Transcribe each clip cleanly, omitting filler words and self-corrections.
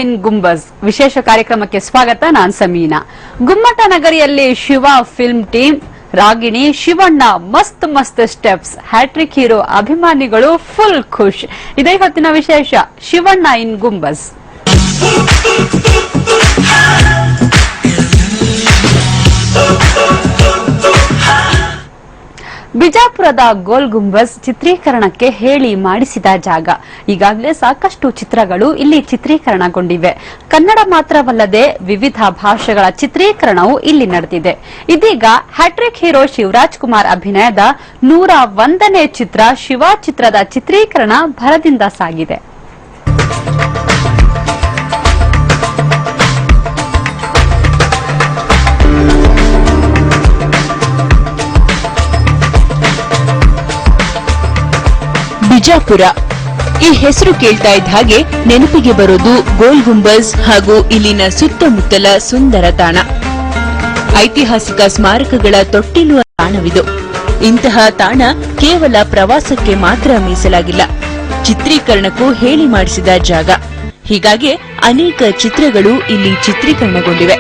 ಇನ್ ಗುಂಬಜ್ ವಿಶೇಷ ಕಾರ್ಯಕ್ರಮಕ್ಕೆ ಸ್ವಾಗತ. ನಾನ್ ಸಮೀನಾ. ಗುಮ್ಮಟ ನಗರಿಯಲ್ಲಿ ಶಿವ ಫಿಲ್ಮ್ ಟೀಮ್, ರಾಗಿಣಿ, ಶಿವಣ್ಣ ಮಸ್ತ್ ಮಸ್ತ್ ಸ್ಟೆಪ್ಸ್, ಹ್ಯಾಟ್ರಿಕ್ ಹೀರೋ ಅಭಿಮಾನಿಗಳು ಫುಲ್ ಖುಷ್. ಇದೇ ಹೊತ್ತಿನ ವಿಶೇಷ. ಶಿವಣ್ಣ ಇನ್ ಗುಂಬಜ್. ಬಿಜಾಪುರದ ಗೋಲ್ ಗುಂಬಜ್ ಚಿತ್ರೀಕರಣಕ್ಕೆ ಹೇಳಿ ಮಾಡಿಸಿದ ಜಾಗ. ಈಗಾಗಲೇ ಸಾಕಷ್ಟು ಚಿತ್ರಗಳು ಇಲ್ಲಿ ಚಿತ್ರೀಕರಣಗೊಂಡಿವೆ. ಕನ್ನಡ ಮಾತ್ರವಲ್ಲದೆ ವಿವಿಧ ಭಾಷೆಗಳ ಚಿತ್ರೀಕರಣವೂ ಇಲ್ಲಿ ನಡೆದಿದೆ. ಇದೀಗ ಹ್ಯಾಟ್ರಿಕ್ ಹೀರೋ ಶಿವರಾಜ್ ಕುಮಾರ್ ಅಭಿನಯದ 101ನೇ ಚಿತ್ರ ಶಿವ ಚಿತ್ರದ ಚಿತ್ರೀಕರಣ ಭರದಿಂದ ಸಾಗಿದೆ. ಬಿಜಾಪುರ ಈ ಹೆಸರು ಕೇಳ್ತಾ ಇದ್ದ ಹಾಗೆ ನೆನಪಿಗೆ ಬರೋದು ಗೋಲ್ ಗುಂಬಜ್ ಹಾಗೂ ಇಲ್ಲಿನ ಸುತ್ತಮುತ್ತಲ ಸುಂದರ ತಾಣ. ಐತಿಹಾಸಿಕ ಸ್ಮಾರಕಗಳ ತೊಟ್ಟಿಲುವ ತಾಣವಿದು. ಇಂತಹ ತಾಣ ಕೇವಲ ಪ್ರವಾಸಕ್ಕೆ ಮಾತ್ರ ಮೀಸಲಾಗಿಲ್ಲ, ಚಿತ್ರೀಕರಣಕ್ಕೂ ಹೇಳಿ ಮಾಡಿಸಿದ ಜಾಗ. ಹೀಗಾಗಿ ಅನೇಕ ಚಿತ್ರಗಳು ಇಲ್ಲಿ ಚಿತ್ರೀಕರಣಗೊಂಡಿವೆ.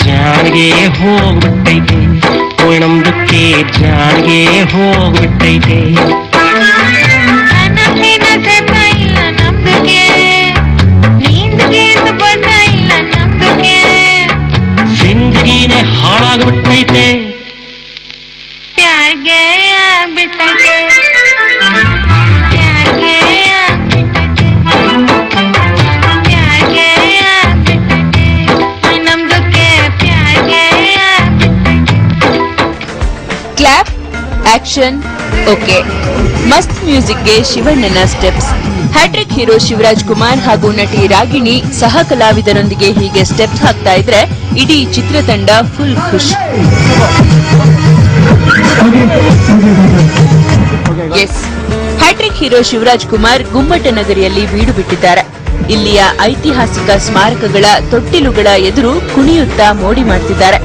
ಜಾನ್ಗೆ ಹೋಗ್ಬಿಟ್ಟೈತೆ ನಮ್ದಕ್ಕೆ, ಜಾನ್ಗೆ ಹೋಗ್ಬಿಟ್ಟೈತೆ ಜಿಂದಗಿನೇ ಹಾಳಾಗ್ಬಿಟ್ಟೈತೆ. Clap, action, okay. ಮಸ್ತ್ ಮ್ಯೂಸಿಕ್ಗೆ ಶಿವಣ್ಣನ steps. Hat-trick hero Shivaraj Kumar ಹಾಗೂ ನಟಿ ರಾಗಿಣಿ ಸಹ ಕಲಾವಿದರೊಂದಿಗೆ ಹೀಗೆ ಸ್ಟೆಪ್ಸ್ ಹಾಕ್ತಾ ಇದ್ರೆ ಇಡೀ ಚಿತ್ರತಂಡ ಫುಲ್ ಖುಷ್. Yes, hat-trick hero Shivaraj Kumar ಗುಮ್ಮಟ ನಗರಿಯಲ್ಲಿ ಬೀಡು ಬಿಟ್ಟಿದ್ದಾರೆ. ಇಲ್ಲಿಯ ಐತಿಹಾಸಿಕ ಸ್ಮಾರಕಗಳ ತೊಟ್ಟಿಲುಗಳ ಎದುರು ಕುಣಿಯುತ್ತಾ ಮೋಡಿ ಮಾಡ್ತಿದ್ದಾರೆ.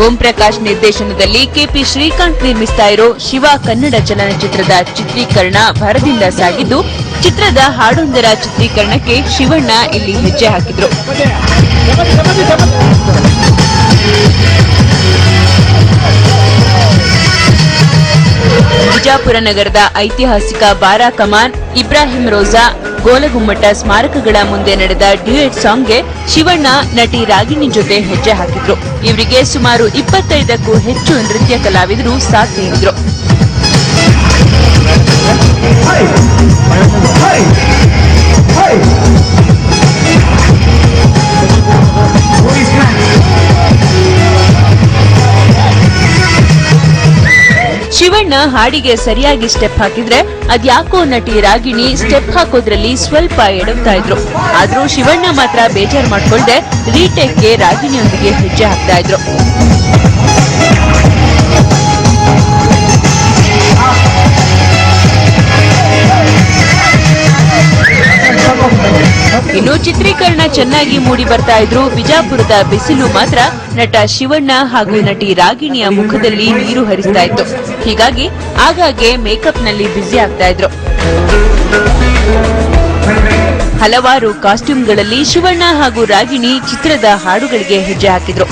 ಓಂ ಪ್ರಕಾಶ್ ನಿರ್ದೇಶನದಲ್ಲಿ ಕೆಪಿ ಶ್ರೀಕಾಂತ್ ನಿರ್ಮಿಸ್ತಾ ಇರೋ ಶಿವ ಕನ್ನಡ ಚಲನಚಿತ್ರದ ಚಿತ್ರೀಕರಣ ಭರದಿಂದ ಸಾಗಿದ್ದು, ಚಿತ್ರದ ಹಾಡೊಂದರ ಚಿತ್ರೀಕರಣಕ್ಕೆ ಶಿವಣ್ಣ ಇಲ್ಲಿ ಹೆಜ್ಜೆ ಹಾಕಿದ್ರು. ಬಿಜಾಪುರ ನಗರದ ಐತಿಹಾಸಿಕ ಬಾರಾ ಕಮಾನ್, ಇಬ್ರಾಹಿಂ ರೋಜಾ, ಗೋಲಗುಮ್ಮಟ ಸ್ಮಾರಕಗಳ ಮುಂದೆ ನಡೆದ ಡ್ಯೂಯೆಟ್ ಸಾಂಗ್ಗೆ ಶಿವಣ್ಣ ನಟಿ ರಾಗಿಣಿ ಜೊತೆ ಹೆಜ್ಜೆ ಹಾಕಿದ್ರು. ಇವರಿಗೆ ಸುಮಾರು 25ಕ್ಕೂ ಹೆಚ್ಚು ನೃತ್ಯ ಕಲಾವಿದರು ಸಾಥ್ ನೀಡಿದ್ರು. ಶಿವಣ್ಣ ಹಾಡಿಗೆ ಸರಿಯಾಗಿ ಸ್ಟೆಪ್ ಹಾಕಿದ್ರೆ ಅದ್ಯಾಕೋ ನಟಿ ರಾಗಿಣಿ ಸ್ಟೆಪ್ ಹಾಕೋದ್ರಲ್ಲಿ ಸ್ವಲ್ಪ ಎಡವ್ತಾ ಇದ್ರು. ಆದ್ರೂ ಶಿವಣ್ಣ ಮಾತ್ರ ಬೇಜಾರ್ ಮಾಡ್ಕೊಳ್ದೆ ರೀಟೇಕ್ಗೆ ರಾಗಿಣಿಯೊಂದಿಗೆ ಹೆಜ್ಜೆ ಹಾಕ್ತಾ ಇದ್ರು. ಇನ್ನು ಚಿತ್ರೀಕರಣ ಚೆನ್ನಾಗಿ ಮೂಡಿ ಬರ್ತಾ ಇದ್ರು. ಬಿಜಾಪುರದ ಬಿಸಿಲು ಮಾತ್ರ ನಟ ಶಿವಣ್ಣ ಹಾಗೂ ನಟಿ ರಾಗಿಣಿಯ ಮುಖದಲ್ಲಿ ನೀರು ಹರಿಸ್ತಾ ಇತ್ತು. ಹೀಗಾಗಿ ಆಗಾಗ್ಗೆ ಮೇಕಪ್ ನಲ್ಲಿ ಬ್ಯುಸಿ ಆಗ್ತಾ ಇದ್ರು. ಹಲವಾರು ಕಾಸ್ಟ್ಯೂಮ್ಗಳಲ್ಲಿ ಶಿವಣ್ಣ ಹಾಗೂ ರಾಗಿಣಿ ಚಿತ್ರದ ಹಾಡುಗಳಿಗೆ ಹೆಜ್ಜೆ ಹಾಕಿದ್ರು.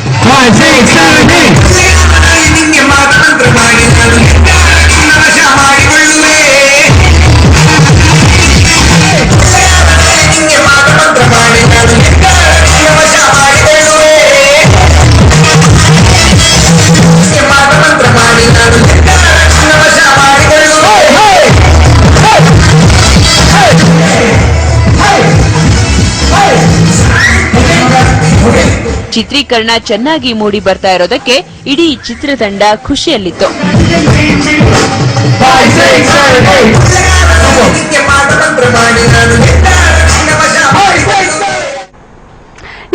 ಚಿತ್ರೀಕರಣ ಚೆನ್ನಾಗಿ ಮೂಡಿ ಬರ್ತಾ ಇರೋದಕ್ಕೆ ಇಡೀ ಚಿತ್ರತಂಡ ಖುಷಿಯಲ್ಲಿತ್ತು.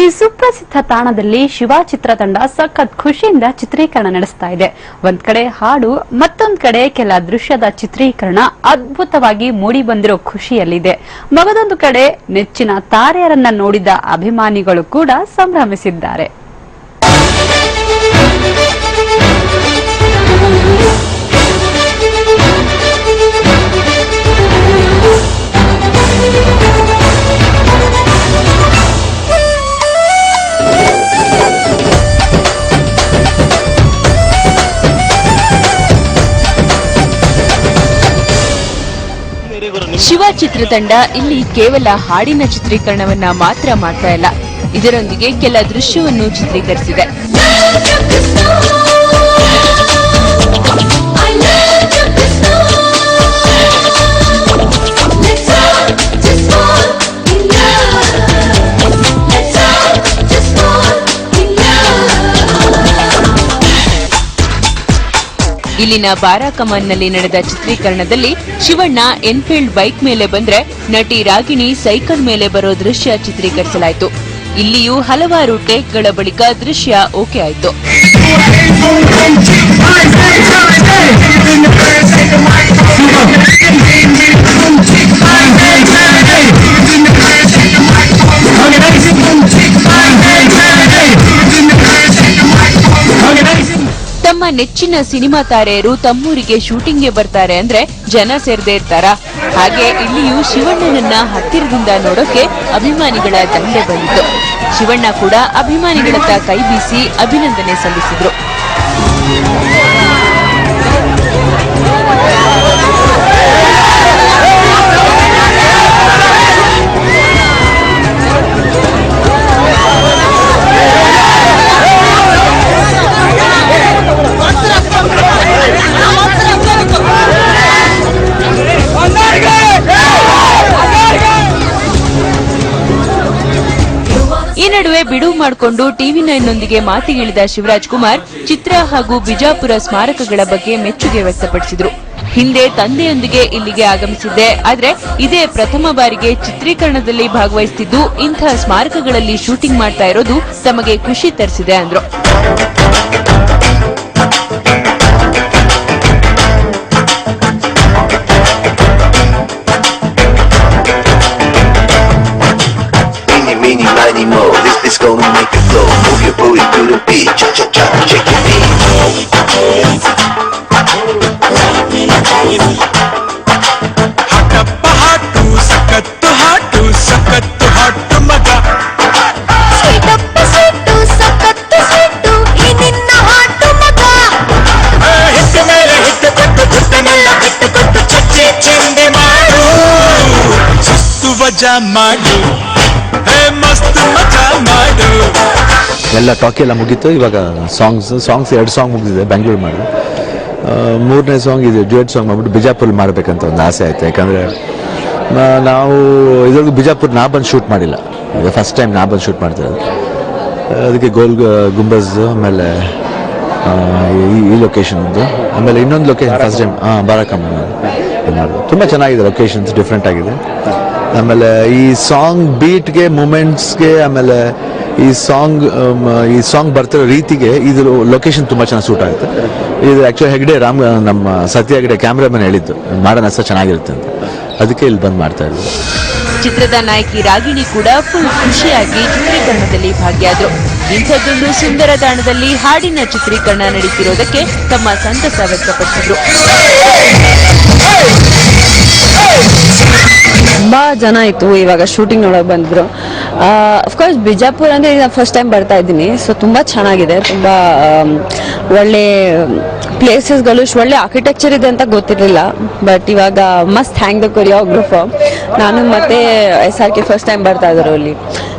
ಈ ಸುಪ್ರಸಿದ್ಧ ತಾಣದಲ್ಲಿ ಶಿವ ಚಿತ್ರತಂಡ ಸಖತ್ ಖುಷಿಯಿಂದ ಚಿತ್ರೀಕರಣ ನಡೆಸ್ತಾ ಇದೆ. ಒಂದ್ ಕಡೆ ಹಾಡು, ಮತ್ತೊಂದ್ ಕಡೆ ಕೆಲ ದೃಶ್ಯದ ಚಿತ್ರೀಕರಣ ಅದ್ಭುತವಾಗಿ ಮೂಡಿ ಬಂದಿರೋ ಖುಷಿಯಲ್ಲಿದೆ. ಮಗದೊಂದು ಕಡೆ ನೆಚ್ಚಿನ ತಾರೆಯರನ್ನ ನೋಡಿದ ಅಭಿಮಾನಿಗಳು ಕೂಡ ಸಂಭ್ರಮಿಸಿದ್ದಾರೆ. ಚಿತ್ರತಂಡ ಇಲ್ಲಿ ಕೇವಲ ಹಾಡಿನ ಚಿತ್ರೀಕರಣವನ್ನ ಮಾತ್ರ ಮಾಡ್ತಾ ಇಲ್ಲ, ಇದರೊಂದಿಗೆ ಕೆಲ ದೃಶ್ಯವನ್ನು ಚಿತ್ರೀಕರಿಸಿದೆ. ಇಲ್ಲಿನ ಬಾರಾಕಮಾನ್ನಲ್ಲಿ ನಡೆದ ಚಿತ್ರೀಕರಣದಲ್ಲಿ ಶಿವಣ್ಣ ಎನ್ಫೀಲ್ಡ್ ಬೈಕ್ ಮೇಲೆ ಬಂದ್ರೆ ನಟಿ ರಾಗಿಣಿ ಸೈಕಲ್ ಮೇಲೆ ಬರೋ ದೃಶ್ಯ ಚಿತ್ರೀಕರಿಸಲಾಯಿತು. ಇಲ್ಲಿಯೂ ಹಲವಾರು ಟೇಕ್ಗಳ ಬಳಿಕ ದೃಶ್ಯ ಓಕೆ ಆಯಿತು. ತಮ್ಮ ನೆಚ್ಚಿನ ಸಿನಿಮಾ ತಾರೆಯರು ತಮ್ಮೂರಿಗೆ ಶೂಟಿಂಗ್ಗೆ ಬರ್ತಾರೆ ಅಂದ್ರೆ ಜನ ಸೇರದೇ ಇರ್ತಾರ. ಹಾಗೆ ಇಲ್ಲಿಯೂ ಶಿವಣ್ಣನನ್ನ ಹತ್ತಿರದಿಂದ ನೋಡೋಕೆ ಅಭಿಮಾನಿಗಳ ದಂಡೆ ಬಂದಿತ್ತು. ಶಿವಣ್ಣ ಕೂಡ ಅಭಿಮಾನಿಗಳತ್ತ ಕೈ ಬೀಸಿ ಅಭಿನಂದನೆ ಸಲ್ಲಿಸಿದ್ರು. ಈ ನಡುವೆ ಬಿಡುವು ಮಾಡಿಕೊಂಡು ಟಿವಿ9 ನೊಂದಿಗೆ ಮಾತಿಗಿಳಿದ ಶಿವರಾಜ್ ಕುಮಾರ್ ಚಿತ್ರ ಹಾಗೂ ಬಿಜಾಪುರ ಸ್ಮಾರಕಗಳ ಬಗ್ಗೆ ಮೆಚ್ಚುಗೆ ವ್ಯಕ್ತಪಡಿಸಿದ್ರು. ಹಿಂದೆ ತಂದೆಯೊಂದಿಗೆ ಇಲ್ಲಿಗೆ ಆಗಮಿಸಿದ್ದೆ, ಆದ್ರೆ ಇದೇ ಪ್ರಥಮ ಬಾರಿಗೆ ಚಿತ್ರೀಕರಣದಲ್ಲಿ ಭಾಗವಹಿಸುತ್ತಿದ್ದು ಇಂಥ ಸ್ಮಾರಕಗಳಲ್ಲಿ ಶೂಟಿಂಗ್ ಮಾಡ್ತಾ ಇರೋದು ತಮಗೆ ಖುಷಿ ತರಿಸಿದೆ ಅಂದ್ರು. This gonna make it flow. Move your booty to the beat. Cha-cha-cha, shake your feet. ಹಟಪ್ಪ ಹಾಟು ಸಕತ್ತು ಹಾಟು ಸಕತ್ತು ಹಾಟು ಮಗ. ಸ್ವೀಟಪ್ಪ ಸ್ವೀಟು ಸಕತ್ತು ಸ್ವೀಟು ಈ ನಿನ್ನ ಹಾಟು ಮಗ. ಹಿಟ್ಟು ಮೇಲೆ ಹಿಟ್ಟು ಕೊಟ್ಟು ಪುಟ್ಟನೆಲ್ಲ ಬಿಟ್ಟು ಕೊಟ್ಟು ಚಚ್ಚೆ ಚೆಂಡೆ ಮಾಡು. ಸುಸ್ತು ವಜಾ ಮಾಡು, ಮಸ್ತ್ ಮಜಾ ಮಾಡು. ಎಲ್ಲ ಟಾಕಿ ಎಲ್ಲ ಮುಗೀತು. ಇವಾಗ ಸಾಂಗ್ಸ್ 2 ಸಾಂಗ್ ಮುಗಿದಿದೆ ಬೆಂಗಳೂರು ಮಾಡಿ. 3ನೇ ಸಾಂಗ್ ಇದು ಡ್ಯೂಯೆಟ್ ಸಾಂಗ್ ಮಾಡ್ಬಿಟ್ಟು ಬಿಜಾಪುರ್ ಮಾಡಬೇಕಂತ ಒಂದು ಆಸೆ ಆಯ್ತು. ಯಾಕಂದರೆ ನಾವು ಇದ್ರದ್ದು ಬಿಜಾಪುರ ನಾ ಬಂದು ಶೂಟ್ ಮಾಡಿಲ್ಲ, ಇದು ಫಸ್ಟ್ ಟೈಮ್ ನಾ ಬಂದು ಶೂಟ್ ಮಾಡ್ತಿರೋದು. ಅದಕ್ಕೆ ಗೋಲ್ ಗುಂಬಜ್, ಆಮೇಲೆ ಈ ಲೊಕೇಶನ್ದು, ಆಮೇಲೆ ಇನ್ನೊಂದು ಲೊಕೇಶನ್ ಫಸ್ಟ್ ಟೈಮ್ ಬಾರಾಕಮಾನ್ ಮಾಡೋದು. ತುಂಬ ಚೆನ್ನಾಗಿದೆ, ಲೊಕೇಶನ್ಸ್ ಡಿಫ್ರೆಂಟ್ ಆಗಿದೆ. ಆಮೇಲೆ ಈ ಸಾಂಗ್ ಬೀಟ್ಗೆ, ಮೂಮೆಂಟ್ಸ್ಗೆ, ಆಮೇಲೆ ಈ ಸಾಂಗ್ ಬರ್ತಿರೋ ರೀತಿಗೆ ಇದು ಲೊಕೇಶನ್ ತುಂಬ ಚೆನ್ನಾಗಿ ಸೂಟ್ ಆಗುತ್ತೆ. ಇದು ಆ್ಯಕ್ಚುಲಿ ಹೆಗ್ಡೆ ನಮ್ಮ ಸತ್ಯ ಹೆಗ್ಡೆ ಕ್ಯಾಮ್ರಾಮನ್ ಹೇಳಿದ್ದು ಮಾಡೋಣ ಅಷ್ಟು ಚೆನ್ನಾಗಿರುತ್ತೆ ಅಂತ, ಅದಕ್ಕೆ ಇಲ್ಲಿ ಬಂದು ಮಾಡ್ತಾ ಇದ್ವಿ. ಚಿತ್ರದ ನಾಯಕಿ ರಾಗಿಣಿ ಕೂಡ ಫುಲ್ ಖುಷಿಯಾಗಿ ಚಿತ್ರೀಕರಣದಲ್ಲಿ ಭಾಗಿಯಾದ್ರು. ಇಂಥದ್ದೊಂದು ಸುಂದರ ತಾಣದಲ್ಲಿ ಹಾಡಿನ ಚಿತ್ರೀಕರಣ ನಡೀತಿರೋದಕ್ಕೆ ತಮ್ಮ ಸಂತಸ ವ್ಯಕ್ತಪಡಿಸಿದ್ರು. ತುಂಬಾ ಜನ ಇತ್ತು ಇವಾಗ ಶೂಟಿಂಗ್ ನೋಡಕ್ ಬಂದ್ರು. ಅಫ್ಕೋರ್ಸ್ ಬಿಜಾಪುರ ಅಂದ್ರೆ ಫಸ್ಟ್ ಟೈಮ್ ಬರ್ತಾ ಇದ್ದೀನಿ, ಸೊ ತುಂಬಾ ಚೆನ್ನಾಗಿದೆ. ತುಂಬಾ ಒಳ್ಳೆ ಪ್ಲೇಸಸ್ಗಳು, ಒಳ್ಳೆ ಆರ್ಕಿಟೆಕ್ಚರ್ ಇದೆ ಅಂತ ಗೊತ್ತಿರಲಿಲ್ಲ. ಬಟ್ ಇವಾಗ ಮಸ್ಟ್ ಥ್ಯಾಂಕ್ ದ ಕೊರಿಯೋಗ್ರಫರ್. ನಾನು ಮತ್ತೆ SRK ಫಸ್ಟ್ ಟೈಮ್ ಬರ್ತಾ ಇದ್ರು. ಅಲ್ಲಿ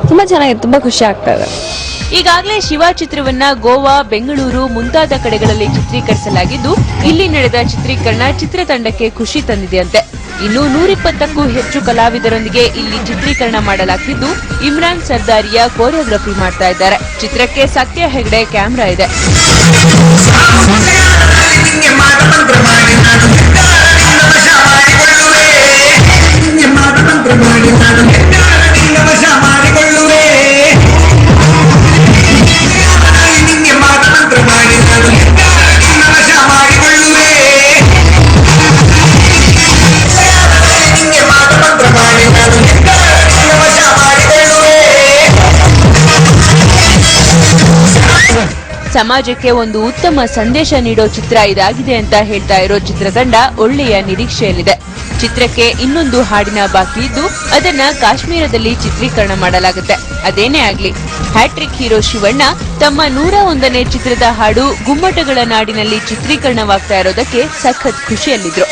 ತುಂಬಾ ಚೆನ್ನಾಗಿದೆ, ತುಂಬಾ ಖುಷಿ ಆಗ್ತಾ ಇದೆ. ಈಗಾಗಲೇ ಶಿವ ಚಿತ್ರವನ್ನ ಗೋವಾ, ಬೆಂಗಳೂರು ಮುಂತಾದ ಕಡೆಗಳಲ್ಲಿ ಚಿತ್ರೀಕರಿಸಲಾಗಿದ್ದು, ಇಲ್ಲಿ ನಡೆದ ಚಿತ್ರೀಕರಣ ಚಿತ್ರತಂಡಕ್ಕೆ ಖುಷಿ ತಂದಿದೆಯಂತೆ. ಇನ್ನು 120ಕ್ಕೂ ಹೆಚ್ಚು ಕಲಾವಿದರೊಂದಿಗೆ ಇಲ್ಲಿ ಚಿತ್ರೀಕರಣ ಮಾಡಲಾಗ್ತಿದ್ದು, ಇಮ್ರಾನ್ ಸರ್ದಾರಿಯ ಕೋರಿಯೋಗ್ರಫಿ ಮಾಡ್ತಾ ಇದ್ದಾರೆ. ಚಿತ್ರಕ್ಕೆ ಸತ್ಯ ಹೆಗ್ಡೆ ಕ್ಯಾಮ್ರಾ ಇದೆ. ಸಮಾಜಕ್ಕೆ ಒಂದು ಉತ್ತಮ ಸಂದೇಶ ನೀಡೋ ಚಿತ್ರ ಇದಾಗಿದೆ ಅಂತ ಹೇಳ್ತಾ ಇರೋ ಚಿತ್ರತಂಡ ಒಳ್ಳೆಯ ನಿರೀಕ್ಷೆಯಲ್ಲಿದೆ. ಚಿತ್ರಕ್ಕೆ ಇನ್ನೊಂದು ಹಾಡಿನ ಬಾಕಿ ಇದ್ದು ಅದನ್ನ ಕಾಶ್ಮೀರದಲ್ಲಿ ಚಿತ್ರೀಕರಣ ಮಾಡಲಾಗುತ್ತೆ. ಅದೇನೇ ಆಗ್ಲಿ, ಹ್ಯಾಟ್ರಿಕ್ ಹೀರೋ ಶಿವಣ್ಣ ತಮ್ಮ 101ನೇ ಚಿತ್ರದ ಹಾಡು ಗುಮ್ಮಟಗಳ ನಾಡಿನಲ್ಲಿ ಚಿತ್ರೀಕರಣವಾಗ್ತಾ ಇರೋದಕ್ಕೆ ಸಖತ್ ಖುಷಿಯಲ್ಲಿದ್ರು.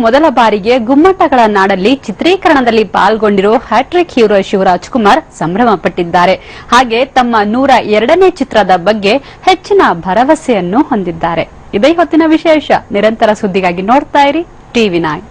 ಮೊದಲ ಬಾರಿಗೆ ಗುಮ್ಮಟಗಳ ನಾಡಲ್ಲಿ ಚಿತ್ರೀಕರಣದಲ್ಲಿ ಪಾಲ್ಗೊಂಡಿರೋ ಹ್ಯಾಟ್ರಿಕ್ ಹೀರೋ ಶಿವರಾಜ್ ಕುಮಾರ್ ಸಂಭ್ರಮ ಪಟ್ಟಿದ್ದಾರೆ. ಹಾಗೆ ತಮ್ಮ 102ನೇ ಚಿತ್ರದ ಬಗ್ಗೆ ಹೆಚ್ಚಿನ ಭರವಸೆಯನ್ನು ಹೊಂದಿದ್ದಾರೆ. ಇದೇ ಹೊತ್ತಿನ ವಿಶೇಷ. ನಿರಂತರ ಸುದ್ದಿಗಾಗಿ ನೋಡ್ತಾ ಇರಿ TV9.